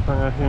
pan así.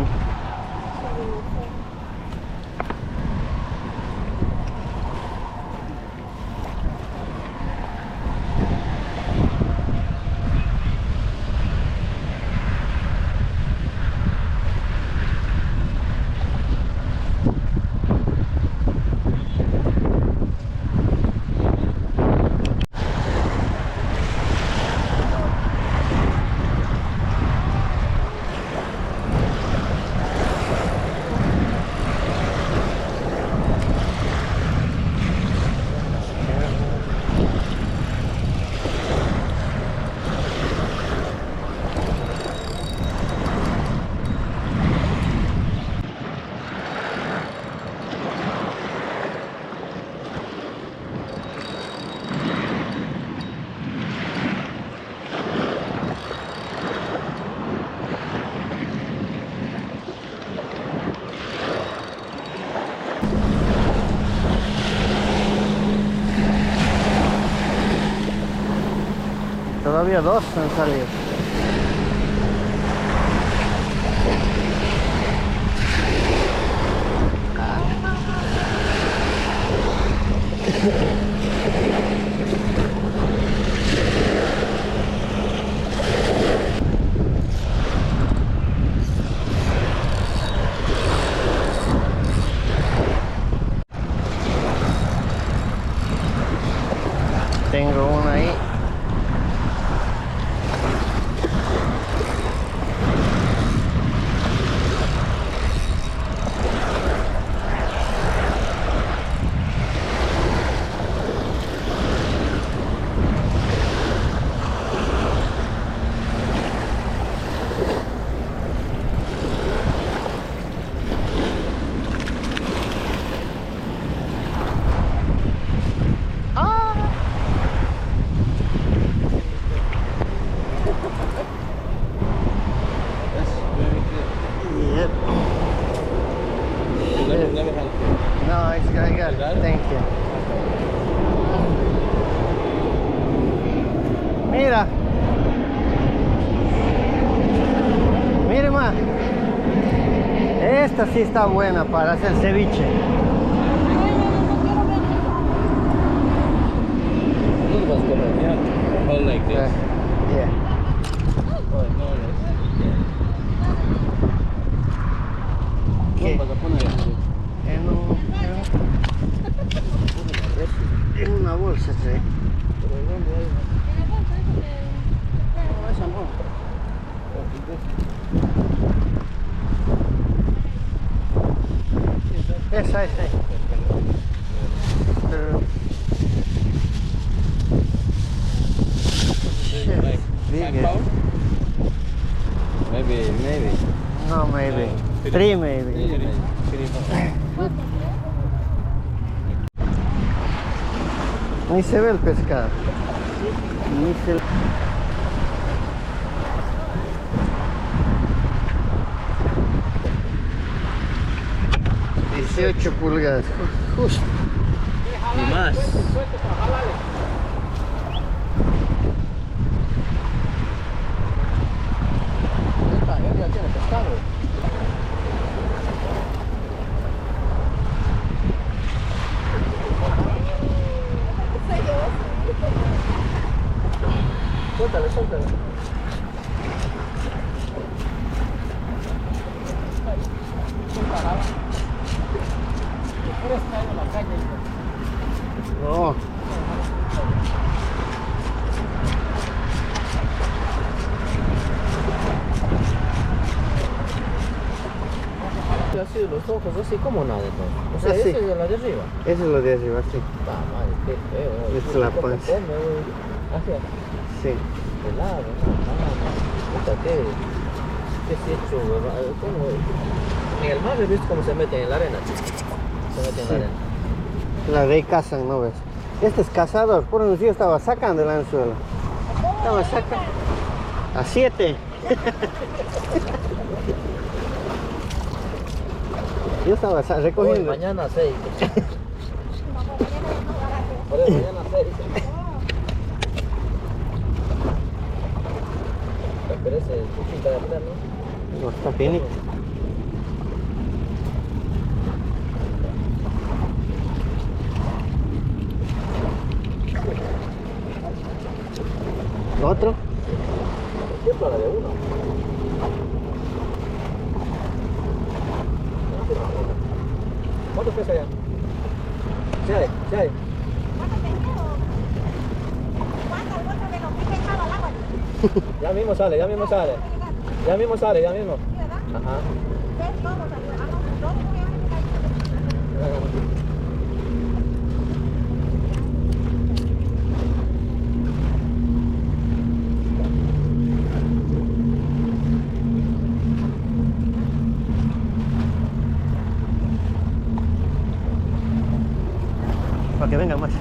Todavía dos han salido. Tengo una ahí. No, I got it. Thank you. Mira. Mire más. Esta sí está buena para hacer ceviche. Like this. Yeah. Oh, no, ¿Qué? vas a poner En una bolsa, sí. pero ¿dónde hay? No, esa no. Esa. Pero... Like Big. 5 pounds? Maybe. No, maybe. 3 maybe. 3 pounds. Ni se ve el pescado. Ni se... 18 pulgadas. Justo. Y más. Ya tiene pescado. Suéltale. No. Así los ojos, así como nada entonces. O sea, Así. ese es la de arriba. Eso es lo de arriba, sí. Ah, madre, qué feo. Esta es la panza. Hacia Sí. de lado, no. Puta, qué es hecho, ¿cómo? En el mar he visto cómo se meten en la arena. Se meten en la arena. La de cazan, ¿no ves? Este es cazador. Por unos días estaba sacando el anzuelo. Estaba sacando. A 7. Yo estaba recogiendo. Hoy, mañana 6. Por eso, mañana 6. Pero ese es chiquita de plano. No, está finito. ¿Otro? Siempre la de uno. ¿Cuánto pesa ya? Sale. Ya mismo sale. Ya mismo. Ajá. Para que vengan más.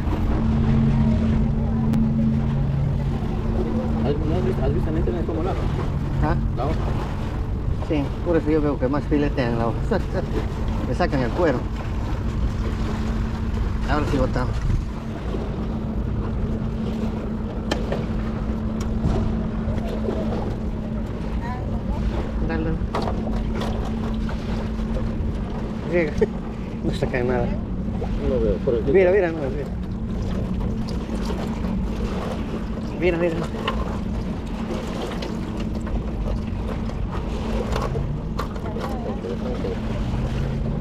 ¿Has visto en internet cómo lava? ¿Ah? La hoja. Sí, por eso yo veo que más filetean la hoja. Le sacan el cuero. Ahora sí botamos. Dale. Llega. No sacan nada. No veo, por el Mira, no, mira. Mira.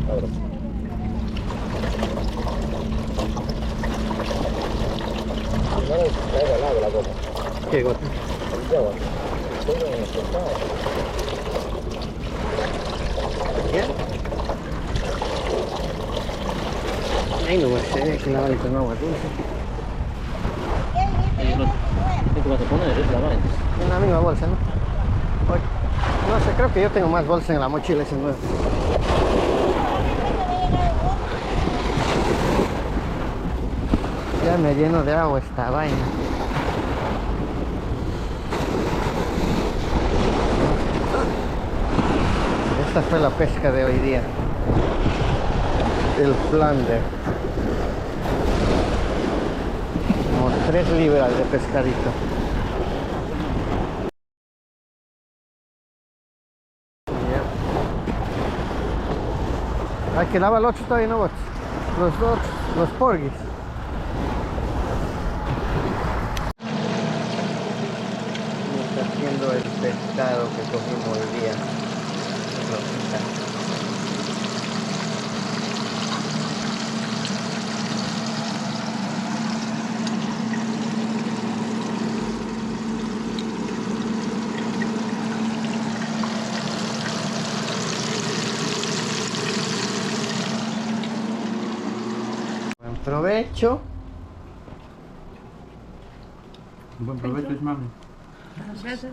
Ahora. Primero traiga el agua la goma. Qué gota. El agua. Ponlo en el costado. ¿Ya? Ahí no se ve que lavarle con agua dulce. ¿Qué vas a poner? Es la vaina. En la misma bolsa, ¿no? Oye, no sé, creo que yo tengo más bolsas en la mochila ese nuevo. Ya me lleno de agua esta vaina. Esta fue la pesca de hoy día. El flounder. Como 3 libras de pescadito. Hay que lavar el otro todavía, ¿no? Los dos, los porgies. Está haciendo el pescado que cogimos hoy día. Rosita. Buen provecho. Buen provecho, mami. Gracias.